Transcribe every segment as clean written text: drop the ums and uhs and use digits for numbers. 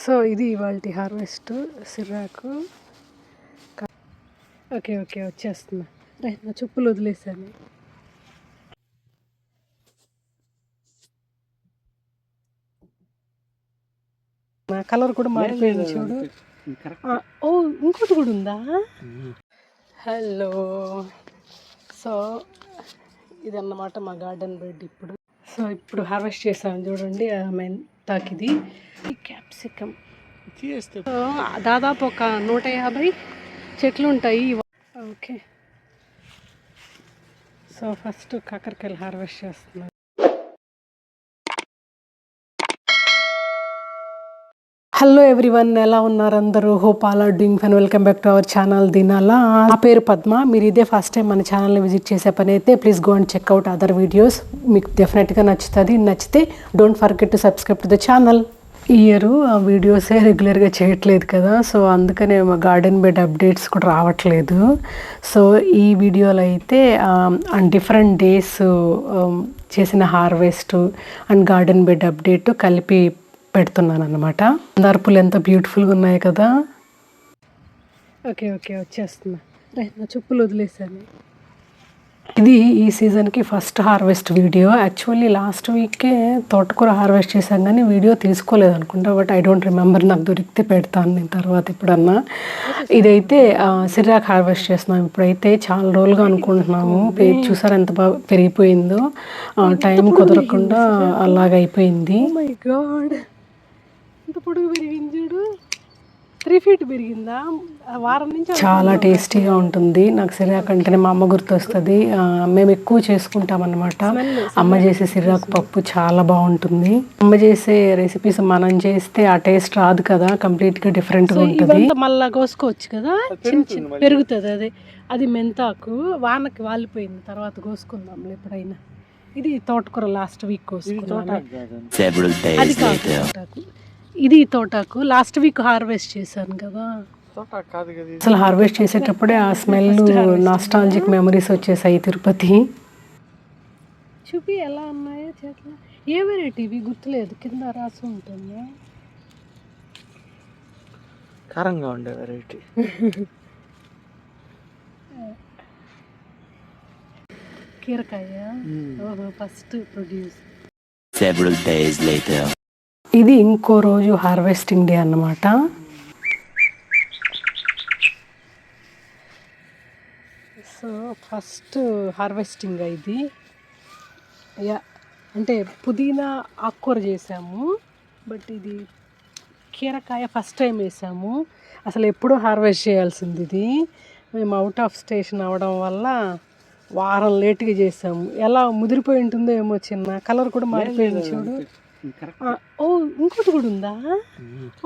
So ఇది ఇవాల్టి harvest సిర్రాకు. Okay okay వచ్చేస్తున్నా. రే నా చెప్పులు వదిలేసాను. నా కలర్ కూడా మారిపోయింది చూడు. ఓ ఇంకోటి కూడా ఉందా? హలో. సో ఇదన్నమాట మా గార్డెన్ బెడ్ ఇప్పుడు. సో ఇప్పుడు హార్వెస్ట్ చేసాను చూడండి. మెంతాకు ఇది క్యాప్సికమ్. దాదాపు ఒక 150 చెట్లు ఉంటాయి. ఓకే. సో ఫస్ట్ కాకరకాయలు హార్వెస్ట్ చేస్తున్నాను. హలో ఎవ్రీవన్, ఎలా ఉన్నారు అందరూ? Hope all are doing fine. Welcome back to our channel Dinala. నా పేరు పద్మ. మీరు ఇదే ఫస్ట్ టైం మన ఛానల్ని విజిట్ చేసే పని అయితే please go and checkout other videos. మీకు డెఫినెట్గా నచ్చుతుంది. నచ్చితే don't forget to subscribe to the channel. ఈ ఇయర్ వీడియోసే రెగ్యులర్గా చేయట్లేదు కదా, సో అందుకనే మా గార్డెన్ బెడ్ అప్డేట్స్ కూడా రావట్లేదు. సో ఈ వీడియోలో అయితే డిఫరెంట్ డేస్ చేసిన harvest and garden bed update కలిపి పెడుతున్నాను అనమాట. మందారపులు ఎంత బ్యూటిఫుల్గా ఉన్నాయి కదా. ఓకే ఓకే వచ్చేస్తున్నా. రే నా చెప్పులు వదిలేసాను. ఇది ఈ సీజన్కి first harvest video. Actually last వీకే తోటకూర హార్వెస్ట్ చేశాం కానీ వీడియో తీసుకోలేదు అనుకుంటా. But I don't remember. నాకు దొరికితే పెడతాను నేను తర్వాత ఎప్పుడన్నా. ఇదైతే సిర్రాకు హార్వెస్ట్ చేస్తున్నాం. ఇప్పుడైతే చాలా రోజులుగా అనుకుంటున్నాము. చూసారు ఎంత బాగా పెరిగిపోయిందో. టైం కుదరకుండా అలాగైపోయింది. మై గాడ్, ఎంత పొడుగు పెరిగింది చూడు. 3 feet పెరిగిందా వారం నుంచి. చాలా టేస్టీగా ఉంటుంది. నాకు సిర్రాకు అంటేనే మా అమ్మ గుర్తొస్తుంది. మేము ఎక్కువ చేసుకుంటాం అన్నమాట. అమ్మ చేసే సిర్రాకు పప్పు చాలా బాగుంటుంది. అమ్మ చేసే రెసిపీస్ మనం చేస్తే ఆ టేస్ట్ రాదు కదా, కంప్లీట్గా డిఫరెంట్గా ఉంటుంది. మళ్ళీ కోసుకోవచ్చు కదా, చిన్న చిన్న పెరుగుతుంది. అది మెంతాకు వానకి వాలిపోయింది, తర్వాత కోసుకుందాం ఎప్పుడైనా. ఇది తోటకూర లాస్ట్ వీక్ కోసుకున్నాను. అది తోటాకు. ఇది తోటాకు లాస్ట్ వీక్ హార్వెస్ట్ చేశాను కదా. అసలు హార్వెస్ట్ చేసేటప్పుడే ఆ స్మెల్ నాస్టాలజిక్ మెమరీస్ వచ్చేసాయి తిరుపతి. చూపి ఎలా ఉన్నాయో చేతులు. ఏ వెరైటీ ఇవి గుర్తులేదు, కింద రాసి ఉంటుంది. కారంగా ఉండే వెరైటీ. కీరకాయ. ఓహో, first produce. Several days later. ఇది ఇంకో రోజు హార్వెస్టింగ్ డే అన్నమాట. సో ఫస్ట్ హార్వెస్టింగ్ ఇది. అంటే పుదీనా ఆకుకూర చేసాము, బట్ ఇది కీరకాయ ఫస్ట్ టైం వేసాము. అసలు ఎప్పుడూ హార్వెస్ట్ చేయాల్సింది ఇది. మేము అవుట్ ఆఫ్ స్టేషన్ అవ్వడం వల్ల వారం లేట్గా చేసాము. ఎలా ముదిరిపోయి ఉంటుందో ఏమో, చిన్న కలర్ కూడా మారిపోయింది చూడు. ఓ ఇంకోటి కూడా ఉందా?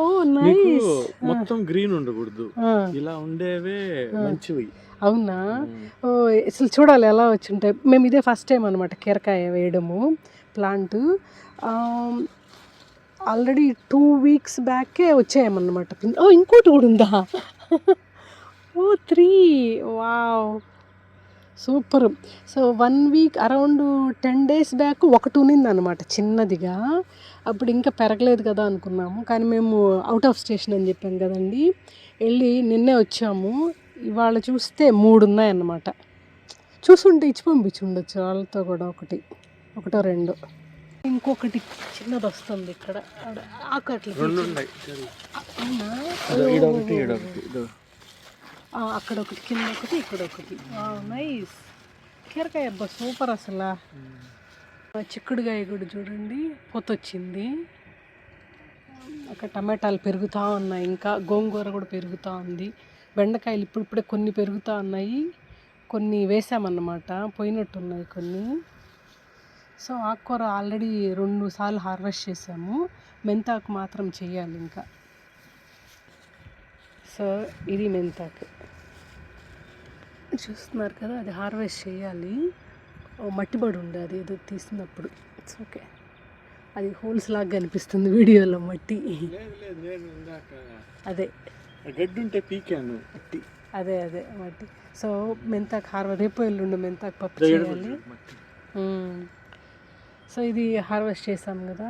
ఓ నైస్. మొత్తం గ్రీన్ ఉండకూడదు, ఇలా ఉండేవే మంచివి. అవునా? ఓ అసలు చూడాలి ఎలా వచ్చి ఉంటాయి. మేము ఇదే ఫస్ట్ టైం అనమాట కీరకాయ వేయడము ప్లాంట్. Already 2 weeks బ్యాకే వచ్చాయమన్నమాట. ఓ ఇంకోటి కూడా ఉందా? ఓ 3. Wow, super. So 1 week around 10 days back ఒకటి ఉన్నింది అనమాట చిన్నదిగా. అప్పుడు ఇంకా పెరగలేదు కదా అనుకున్నాము, కానీ మేము అవుట్ ఆఫ్ స్టేషన్ అని చెప్పాం కదండి, వెళ్ళి నిన్నే వచ్చాము. ఇవాళ చూస్తే 3 ఉన్నాయన్నమాట. చూసుంటే ఇచ్చి పంపించి ఉండొచ్చు వాళ్ళతో కూడా, ఒకటో రెండో. ఇంకొకటి చిన్నది వస్తుంది ఇక్కడ. ఆకట్లు అక్కడ ఒకటి, కింద ఒకటి, ఇక్కడ ఒకటి. నైస్. కీరకాయ అబ్బా సూపర్ అసలు. చిక్కుడుకాయ కూడా చూడండి పొత్తొచ్చింది. అక్కడ టమాటాలు పెరుగుతూ ఉన్నాయి, ఇంకా గోంగూర కూడా పెరుగుతూ ఉంది. బెండకాయలు ఇప్పుడిప్పుడే కొన్ని పెరుగుతూ ఉన్నాయి, కొన్ని వేసామన్నమాట, పోయినట్టున్నాయి కొన్ని. సో ఆకుకూర ఆల్రెడీ 2 సార్లు హార్వెస్ట్ చేసాము. మెంతాకు మాత్రం చేయాలి ఇంకా. సో ఇది మెంతాకు చూస్తున్నారు కదా, అది హార్వెస్ట్ చేయాలి. మట్టిబడి ఉండే అది ఏదో తీసినప్పుడు. ఇట్స్ ఓకే, అది హోల్స్ లాగా కనిపిస్తుంది వీడియోలో మట్టి. అదే గడ్డి ఉంటే పీకాను. అదే మట్టి. సో మెంతాకు రేపు ఎల్లుండి మెంతాకు పప్పు చేయాలి. సో ఇది హార్వెస్ట్ చేసాం కదా,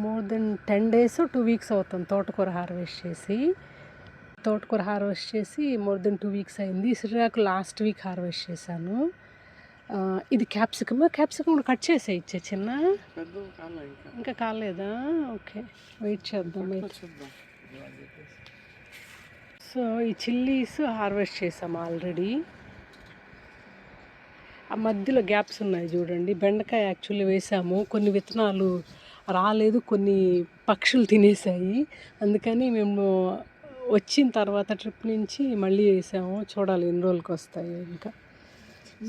మోర్ దెన్ 10 days 2 weeks అవుతుంది తోటకూర హార్వెస్ట్ చేసి మోర్ దెన్ 2 weeks అయింది. సిరాకు లాస్ట్ వీక్ హార్వెస్ట్ చేశాను. ఇది క్యాప్సికమ్ కూడా కట్ చేసేయచ్చే చిన్న, ఇంకా కాలేదా? ఓకే, వెయిట్ చేద్దాం. సో ఈ చిల్లీస్ హార్వెస్ట్ చేసాము ఆల్రెడీ. ఆ మధ్యలో గ్యాప్స్ ఉన్నాయి చూడండి. బెండకాయ యాక్చువల్లీ వేసాము, కొన్ని విత్తనాలు రాలేదు, కొన్ని పక్షులు తినేసాయి. అందుకని మేము వచ్చిన తర్వాత ట్రిప్ నుంచి మళ్ళీ వేసాము. చూడాలి ఎన్ని రోజులకి వస్తాయి ఇంకా.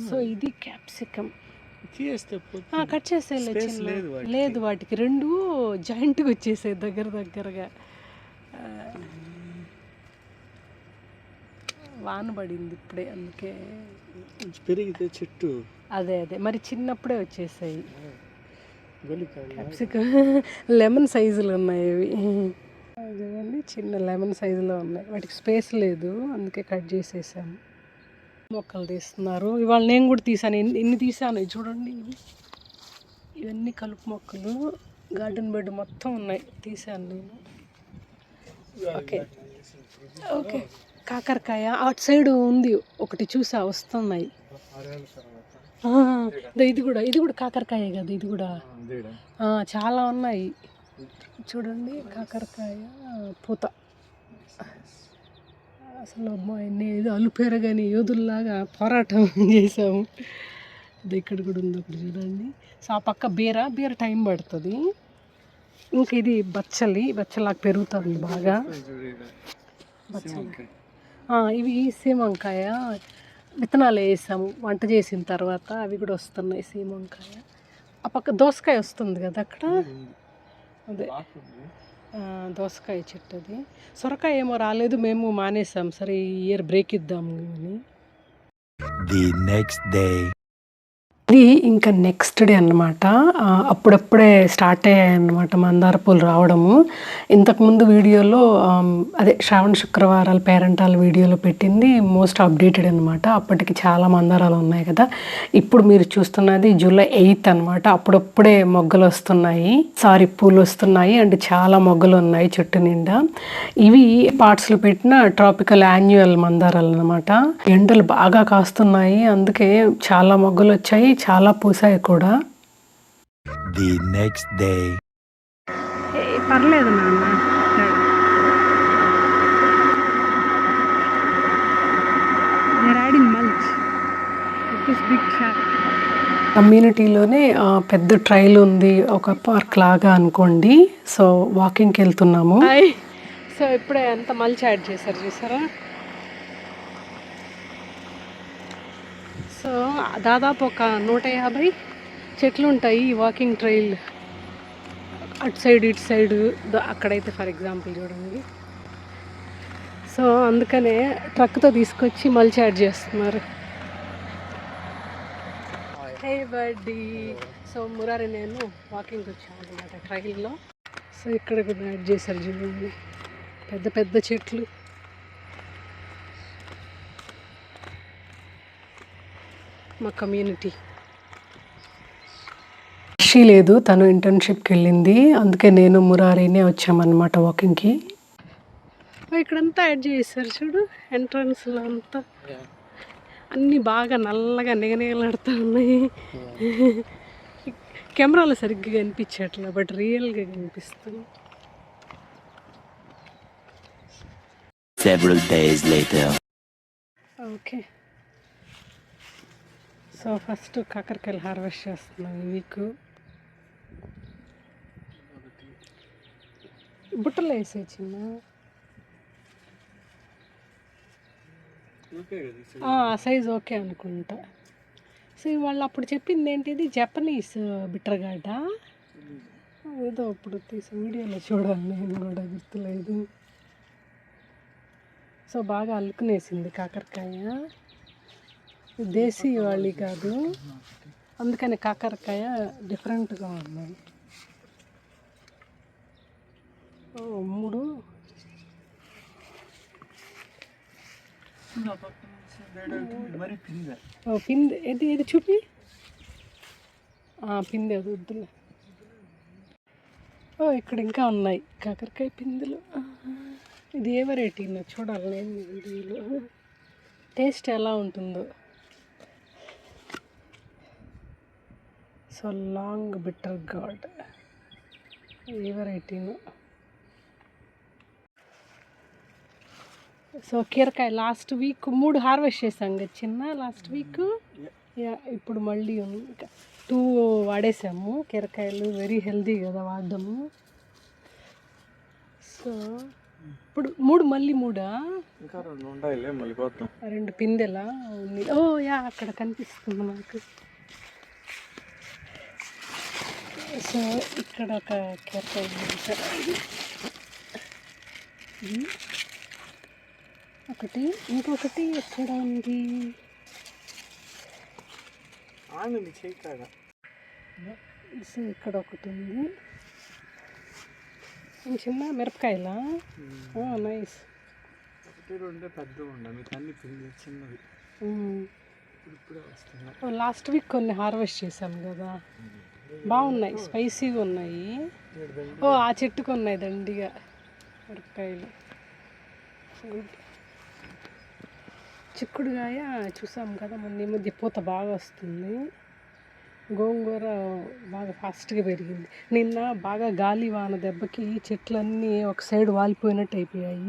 సో ఇది క్యాప్సికమ్. కట్ చేసేయలేదు, లేదు వాటికి 2 జాయింట్గా వచ్చేసాయి దగ్గరగా. వాన పడింది ఇప్పుడే, అందుకే పెరిగితే చెట్టు అదే మరి చిన్నప్పుడే వచ్చేసాయి. క్యాప్సికమ్ లెమన్ సైజులు ఉన్నాయి ఇవి, అదేనండి చిన్న లెమన్ సైజులో ఉన్నాయి. వాటికి స్పేస్ లేదు, అందుకే కట్ చేసేసాము. మొక్కలు తీస్తున్నారు ఇవాళ. నేను కూడా తీసాను, ఎన్ని తీసాను చూడండి. ఇవన్నీ కలుపు మొక్కలు, గార్డెన్ బెడ్ మొత్తం ఉన్నాయి, తీసాను నేను. ఓకే కాకరకాయ అటు సైడ్ ఉంది ఒకటి, చూసా వస్తున్నాయి. ఇది కూడా కాకరకాయ కదా, ఇది కూడా చాలా ఉన్నాయి చూడండి. కాకరకాయ పూత అసలు ఏదో అలుపేర కానీ యోధుల్లాగా పోరాటం చేసాము. ఇది ఇక్కడ కూడా ఉంది ఒకటి చూడండి. సో ఆ పక్క బీర టైం పడుతుంది. ఇంకా ఇది బచ్చలాగా పెరుగుతుంది బాగా. ఇవి సీమంకాయ విత్తనాలు వేసాము వంట చేసిన తర్వాత, అవి కూడా వస్తున్నాయి. సీమంకాయ ఆ పక్క దోసకాయ వస్తుంది కదా అక్కడ, అదే దోసకాయ చెట్టు అది. సొరకాయ ఏమో రాలేదు, మేము మానేసాం. సరే ఈ ఇయర్ బ్రేక్ ఇద్దాము అని. The next day. ఇది ఇంకా నెక్స్ట్ డే అన్నమాట. అప్పుడప్పుడే స్టార్ట్ అయ్యాయి అన్నమాట మందార పూలు రావడము. ఇంతకుముందు వీడియోలో అదే శ్రావణ శుక్రవారాలు పేరెంటాల వీడియోలో పెట్టింది మోస్ట్ అప్డేటెడ్ అనమాట. అప్పటికి చాలా మందారాలు ఉన్నాయి కదా. ఇప్పుడు మీరు చూస్తున్నది July 8th అనమాట. అప్పుడప్పుడే మొగ్గలు వస్తున్నాయి, పూలు వస్తున్నాయి అండ్ చాలా మొగ్గలు ఉన్నాయి చెట్టు నిండా. ఇవి పార్ట్స్లో పెట్టిన ట్రాపికల్ యాన్యువల్ మందారాలు అనమాట. ఎండలు బాగా కాస్తున్నాయి, అందుకే చాలా మొగ్గలు వచ్చాయి, చాలా పూసాయి కూడా. The next day. పర్లేదు నాన్న, కమ్యూనిటీలోనే పెద్ద ట్రైల్ ఉంది, ఒక పార్క్ లాగా అనుకోండి. సో వాకింగ్కి వెళ్తున్నాము. సో ఇప్పుడే అంత మల్చి యాడ్ చేశారు చూసారా. సో దాదాపు ఒక 150 చెట్లు ఉంటాయి ఈ వాకింగ్ ట్రైల్. అటు సైడ్ ఇటు సైడ్ అక్కడైతే ఫర్ ఎగ్జాంపుల్ చూడండి. సో అందుకనే ట్రక్తో తీసుకొచ్చి మల్చి యాడ్ చేస్తున్నారు. హే బడ్డీ. సో మురారి నేను వాకింగ్ వచ్చాను అనమాట ట్రైల్లో. సో ఇక్కడ కూడా యాడ్ చేశారు చూడండి, పెద్ద పెద్ద చెట్లు. మా కమ్యూనిటీ లేదు, తను ఇంటర్న్షిప్కి వెళ్ళింది, అందుకే నేను మురారీనే వచ్చామన్నమాట వాకింగ్కి. ఇక్కడంతా యాడ్ చేశారు చూడు, ఎంట్రన్స్లో అంతా అన్నీ బాగా నల్లగా నిగనిగలాడుతూ ఉన్నాయి. కెమెరాలో సరిగ్గా కనిపించట్లే, బట్ రియల్గా కనిపిస్తుంది. Several days later. Okay, so first కాకరకాయలు హార్వెస్ట్ చేస్తున్నాం ఈ వీక్. బుట్టలో వేసే చిన్న సైజ్ ఓకే అనుకుంటా. సో వాళ్ళు అప్పుడు చెప్పింది ఏంటిది, జపనీస్ బిట్టరగాడ ఏదో అప్పుడు తీసి వీడియోలో చూడాలి, నేను కూడా గుర్తులేదు. సో బాగా అల్లుకునేసింది కాకరకాయ, దేశీ వాళ్ళి కాదు, అందుకని కాకరకాయ డిఫరెంట్గా ఉన్నాయి. 3 పిందె ఏది చూపి, పిందె అది వద్దులే. ఓ ఇక్కడ ఇంకా ఉన్నాయి కాకరకాయ పిందులు. ఇది ఏ వెరైటీ చూడాలి నేను వీడియోలో, టేస్ట్ ఎలా ఉంటుందో. సో లాంగ్ బిటర్ గార్డ్ ఏ వెరైటీను. సో కీరకాయ లాస్ట్ వీక్ 3 హార్వెస్ట్ చేసాం కదా చిన్న, లాస్ట్ వీక్. ఇప్పుడు మళ్ళీ 2 వాడేసాము కీరకాయలు. వెరీ హెల్దీ కదా వాడము. సో ఇప్పుడు 3 మళ్ళీ 3 ఇంకా 2 ఉండాలి, మళ్ళీ పోతాం. 2 పిందెలా ఉంది. ఓ యా అక్కడ కనిపిస్తుంది నాకు. సో ఇక్కడ ఒక కీరకాయ ఒకటి, ఇంకొకటి ఎక్కడ ఉంది? ఆనంది చేయకాడ. సో ఇక్కడ ఒకటి ఉంది. చిన్న మిరపకాయలా? నైస్. 1 2 పెద్దగా ఉండాలి, మీకు అన్ని చిన్నవి ఇప్పుడే వస్తున్నాయి. లాస్ట్ వీక్ కొన్ని హార్వెస్ట్ చేశాను కదా, బాగున్నాయి, స్పైసీగా ఉన్నాయి. ఓ ఆ చెట్టుకు ఉన్నాయి దండిగా మిరపకాయలు. గుడ్. చిక్కుడుగాయ చూసాం కదా మొన్న, ఈ మధ్య పూత బాగా వస్తుంది. గోంగూర బాగా ఫాస్ట్గా పెరిగింది. నిన్న బాగా గాలి వాన దెబ్బకి చెట్లన్నీ ఒక సైడ్ వాలిపోయినట్టు అయిపోయాయి.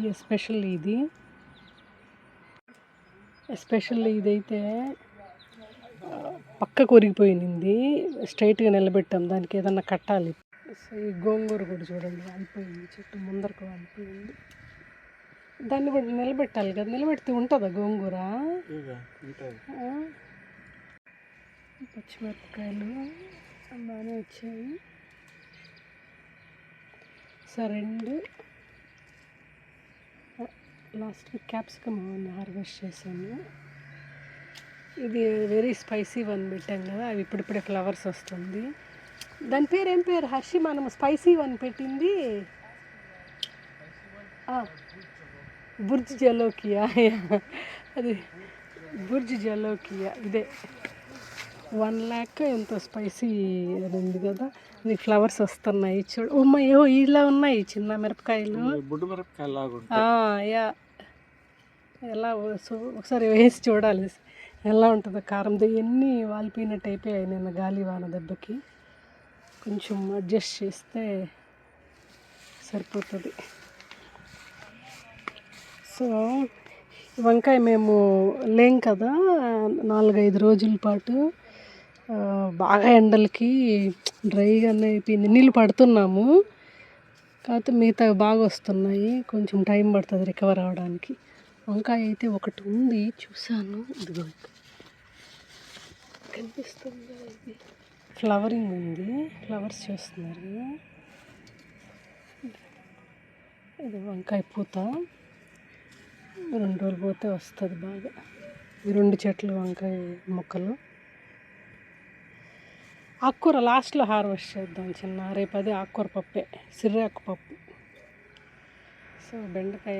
ఎస్పెషల్లీ ఇదైతే పక్కకు ఒరిగిపోయింది. స్ట్రైట్గా నిలబెట్టాం, దానికి ఏదన్నా కట్టాలి. సో ఈ గోంగూర కూడా చూడండి వాలిపోయింది, చెట్టు ముందరకు వాలిపోయింది. దాన్ని కూడా నిలబెట్టాలి కదా, నిలబెడితే ఉంటుందా గోంగూర? పచ్చిమిరపకాయలు బాగానే వచ్చాయి. So 2 last week capsicum harvest చేశాను. ఇది వెరీ స్పైసీ వన్ పెట్టాం కదా, అవి ఇప్పుడిప్పుడే ఫ్లవర్స్ వస్తుంది. దాని పేరు ఏం పేరు హర్షి? మనం స్పైసీ వన్ పెట్టింది బుర్జ్ జలోకియా. అది బుర్జ్ జలోకియా. ఇదే 1 lakh ఎంతో స్పైసీ అది ఉంది కదా, ఇది ఫ్లవర్స్ వస్తున్నాయి చూడు. అమ్మయ్యో ఇలా ఉన్నాయి చిన్న మిరపకాయలు. యా ఎలా ఒకసారి వేసి చూడాలి ఎలా ఉంటుందో కారం. ఎన్ని వాలిపోయినట్టు అయిపోయాయి నిన్న గాలి వాన దెబ్బకి. కొంచెం అడ్జస్ట్ చేస్తే సరిపోతుంది. సో వంకాయ మేము లేం కదా 4-5 రోజుల పాటు, బాగా ఎండలకి డ్రైగానే అయిపోయింది. నీళ్ళు పడుతున్నాము కాకపోతే మిగతా బాగా వస్తున్నాయి. కొంచెం టైం పడుతుంది రికవర్ అవ్వడానికి. వంకాయ అయితే ఒకటి ఉంది చూసాను, ఇదిగో కనిపిస్తుందా? ఇది ఫ్లవరింగ్ ఉంది, ఫ్లవర్స్ చూస్తున్నారు. ఇది వంకాయ పూత 2 రోజులు పోతే వస్తుంది బాగా. 2 చెట్లు వంకాయ మొక్కలు. ఆకుకూర లాస్ట్లో హార్వెస్ట్ చేద్దాం చిన్న, రేపు అదే ఆకుకూర పప్పే, సిర్రాకు పప్పు. సో బెండకాయ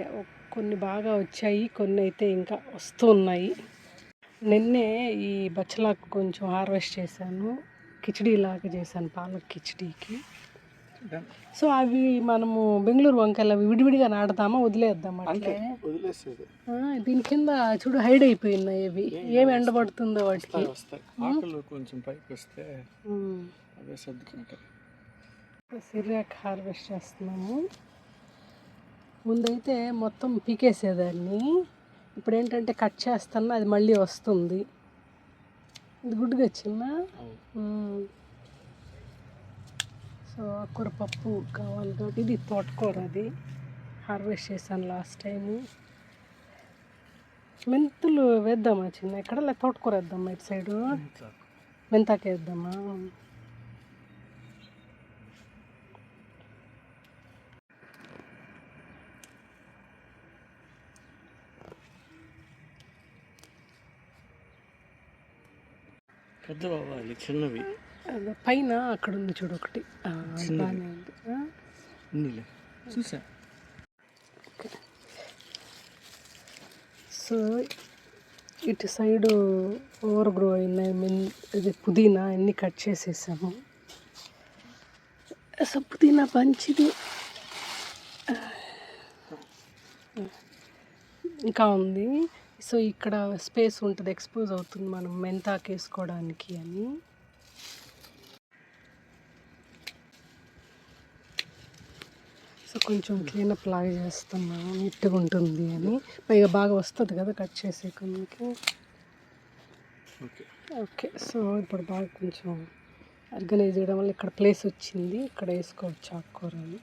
కొన్ని బాగా వచ్చాయి, కొన్ని అయితే ఇంకా వస్తూ ఉన్నాయి. నిన్నే ఈ బచ్చలాకు కొంచెం హార్వెస్ట్ చేశాను, కిచిడీ లాగా చేశాను, పాలక్ కిచిడీకి. సో అవి మనము బెంగళూరు వంకాయలు అవి విడివిడిగా నాటుదామా వదిలేద్దామా? అట్లే వదిలేసేది. దీని కింద చూడు హైడ్ అయిపోయినాయి అవి, ఏమి ఎండబడుతుందో వాటికి. కొంచెం పైకి వస్తే అవే సర్దుకుంటాయి. సిర్రాక్ హార్వెస్ట్ చేస్తున్నాము. ముందైతే మొత్తం పీకేసేదాన్ని, ఇప్పుడు ఏంటంటే కట్ చేస్తున్నా అది మళ్ళీ వస్తుంది. ఇది గుడ్డుగా వచ్చిందా? సో ఆకుకూర పప్పు కావాలి కాబట్టి ఇది తోటకూర, అది హార్వెస్ట్ చేశాను లాస్ట్ టైము. మెంతులు వేద్దామా చిన్న ఇక్కడ, లేదా తోటకూర వేద్దామా ఇటు సైడు? మెంతాకు వేద్దామా? పెద్ద బావాలి, చిన్నవి పైన అక్కడ ఉంది చూడు ఒకటి, బాగానే ఉంది. చూసా. సో ఇటు సైడు ఓవర్ గ్రో అయినాయి. ఇది పుదీనా అన్నీ కట్ చేసేసాము. పుదీనా మంచిది. ఇంకా ఉంది. సో ఇక్కడ స్పేస్ ఉంటుంది, ఎక్స్పోజ్ అవుతుంది మనం మెంతాకు వేసుకోవడానికి అని. సో కొంచెం క్లీనప్ లాగా చేస్తున్నాను, నీట్గా ఉంటుంది అని. పైగా బాగా వస్తుంది కదా కట్ చేసే కొంచెం. ఓకే, సో ఇప్పుడు బాగా కొంచెం ఆర్గనైజ్ చేయడం వల్ల ఇక్కడ ప్లేస్ వచ్చింది, ఇక్కడ వేసుకోవచ్చు ఆకుకూరలు.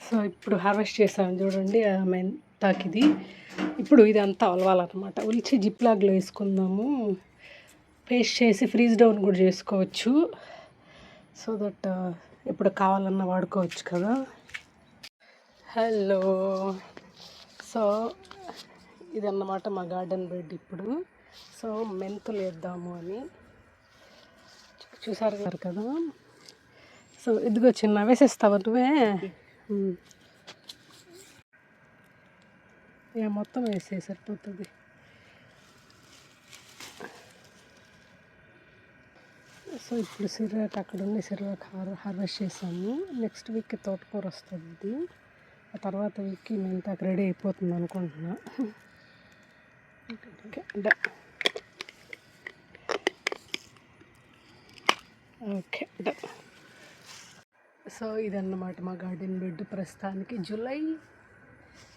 సో ఇప్పుడు హార్వెస్ట్ చేసాను చూడండి మెంతాకు ఇది. ఇప్పుడు ఇది అంతా ఒలవాలన్నమాట. ఒలిచి జిప్ లాగ్లో వేసుకుందాము. పేస్ట్ చేసి ఫ్రీజ్ డౌన్ కూడా చేసుకోవచ్చు, సో దట్ ఎప్పుడు కావాలన్నా వాడుకోవచ్చు కదా. హలో, సో ఇదన్నమాట మా గార్డెన్ బెడ్ ఇప్పుడు. సో మెంతులు వేద్దాము అని చూసారు కదా. సో ఇదిగో చిన్న వేసేస్తావా నువ్వే? మొత్తం వేసే సరిపోతుంది. సో ఇప్పుడు సిర్రాకు అక్కడ ఉంది, సిర్రాకు హార్వెస్ట్ చేసాము. నెక్స్ట్ వీక్ తోటకూర వస్తుంది ఇది. ఆ తర్వాత వీక్కి మెంతాకు రెడీ అయిపోతుంది అనుకుంటున్నా. Okay done. సో ఇదన్నమాట మా గార్డెన్ బెడ్ ప్రస్తుతానికి.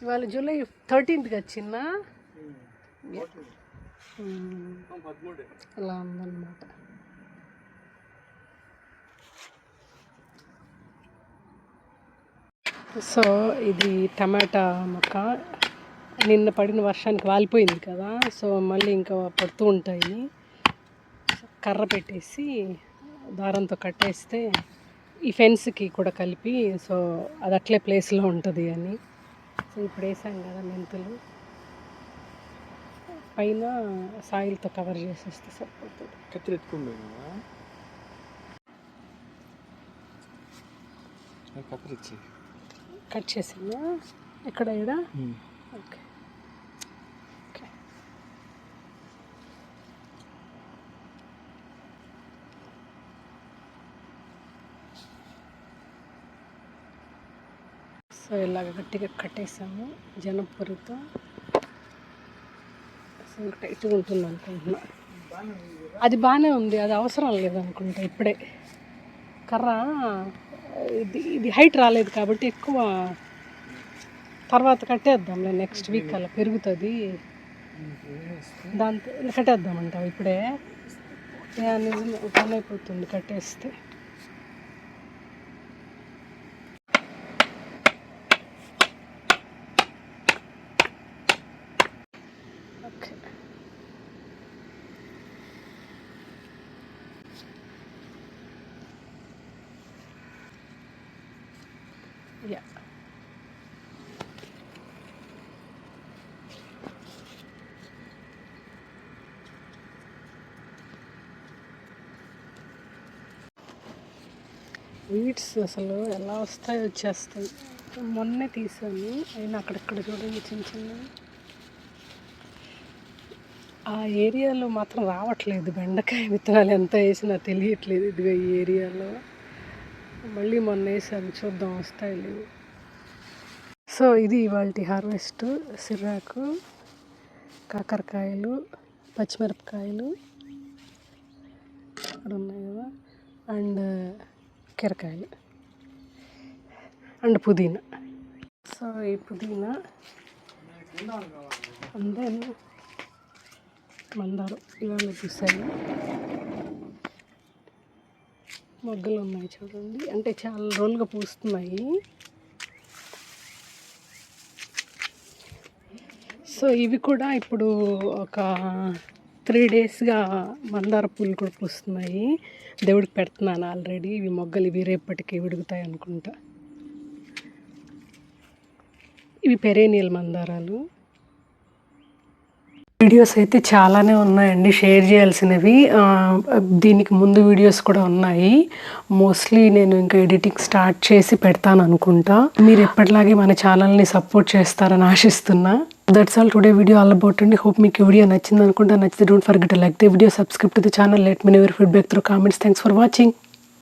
ఇవాళ జూలై 13th వచ్చిందా? అలా ఉందన్నమాట. సో ఇది టమాటా మొక్క నిన్న పడిన వర్షానికి వాలిపోయింది కదా. సో మళ్ళీ ఇంకా పడుతూ ఉంటాయి. కర్ర పెట్టేసి దారంతో కట్టేస్తే ఈ ఫెన్స్కి కూడా కలిపి, సో అది అట్లే ప్లేస్లో ఉంటుంది అని. సో ఇప్పుడు వేసాం కదా మెంతులు, పైన సాయిల్తో కవర్ చేసేస్తే సరిపోతుంది. కట్ చేసిందా ఎక్కడ? ఇక్కడ ఓకే ఓకే. సో ఇలాగ గట్టిగా కట్టేసాము జనపొరితో. సో టైట్గా ఉంటుంది అనుకుంటున్నా. అది బాగానే ఉంది, అది అవసరం లేదనుకుంటా ఇప్పుడే. కర్ర ఇది హైట్ రాలేదు కాబట్టి ఎక్కువ తర్వాత కట్టేద్దాంలే, నెక్స్ట్ వీక్ అలా పెరుగుతుంది. దాంతో కట్టేద్దామంటావు ఇప్పుడే? నిజం పని అయిపోతుంది కట్టేస్తే. Okay, yeah. వీడ్స్ అసలు ఎలా వస్తాయో వచ్చేస్తాయి. మొన్నే తీసాను, అయినా అక్కడక్కడ చూడండి చిన్న చిన్న. ఆ ఏరియాలో మాత్రం రావట్లేదు బెండకాయ విత్తనాలు, ఎంత వేసినా తెలియట్లేదు. ఇదిగో ఈ ఏరియాలో మళ్ళీ మొన్న వేసాను, చూద్దాం వస్తాయి లేవు. సో ఇది ఇవాళ హార్వెస్ట్. సిర్రాకు, కాకరకాయలు, పచ్చిమిరపకాయలు అక్కడ ఉన్నాయి కదా, అండ్ కీరకాయలు అండ్ పుదీనా. సో ఈ పుదీనా అందే మందారం ఇవాళ చూసాను. మొగ్గలు ఉన్నాయి చూడండి, అంటే చాలా రోజులుగా పూస్తున్నాయి. సో ఇవి కూడా ఇప్పుడు ఒక 3 daysగా మందార పూలు కూడా పూస్తున్నాయి. దేవుడికి పెడుతున్నాను ఆల్రెడీ. ఇవి మొగ్గలు ఇవి రేపటికి విడుగుతాయి అనుకుంటా. ఇవి పెరేనియల్ మందారాలు. వీడియోస్ అయితే చాలానే ఉన్నాయండి షేర్ చేయాల్సినవి. దీనికి ముందు వీడియోస్ కూడా ఉన్నాయి. మోస్ట్లీ నేను ఇంకా ఎడిటింగ్ స్టార్ట్ చేసి పెడతాను అనుకుంటా. మీరు ఎప్పటిలాగే మన ఛానల్ని సపోర్ట్ చేస్తారని ఆశిస్తున్నా. That's all today video all about అండి. హోప్ మీకు వీడియో నచ్చింది అనుకుంటా. నచ్చితే don't forget to like the video, subscribe to the channel, let me know your feedback through comments. Thanks for watching.